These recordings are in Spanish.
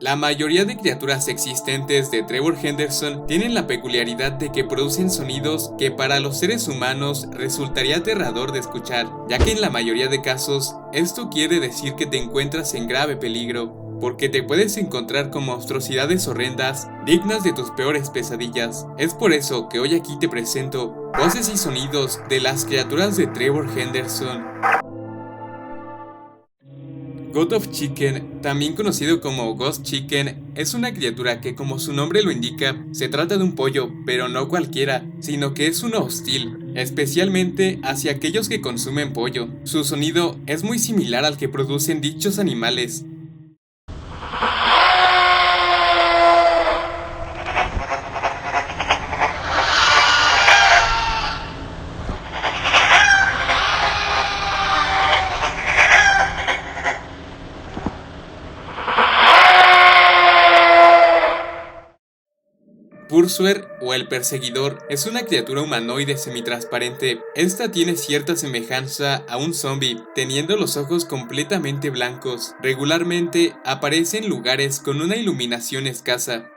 La mayoría de criaturas existentes de Trevor Henderson tienen la peculiaridad de que producen sonidos que para los seres humanos resultaría aterrador de escuchar, ya que en la mayoría de casos esto quiere decir que te encuentras en grave peligro, porque te puedes encontrar con monstruosidades horrendas dignas de tus peores pesadillas. Es por eso que hoy aquí te presento voces y sonidos de las criaturas de Trevor Henderson. God of Chicken, también conocido como Ghost Chicken, es una criatura que, como su nombre lo indica, se trata de un pollo, pero no cualquiera, sino que es uno hostil, especialmente hacia aquellos que consumen pollo. Su sonido es muy similar al que producen dichos animales. Pursuer o el Perseguidor es una criatura humanoide semitransparente. Esta tiene cierta semejanza a un zombie, teniendo los ojos completamente blancos. Regularmente aparece en lugares con una iluminación escasa.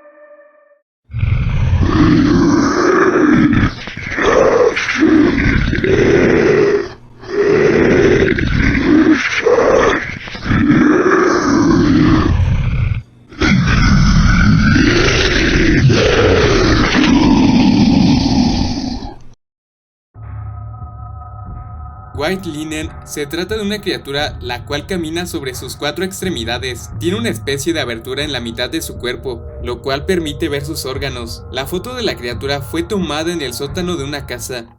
White Linen se trata de una criatura la cual camina sobre sus 4 extremidades. Tiene una especie de abertura en la mitad de su cuerpo, lo cual permite ver sus órganos. La foto de la criatura fue tomada en el sótano de una casa.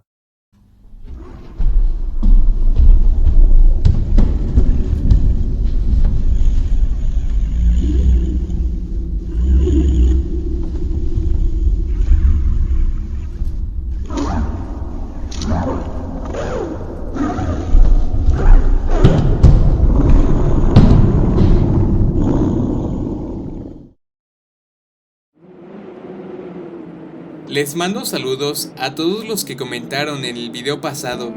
Les mando saludos a todos los que comentaron en el video pasado.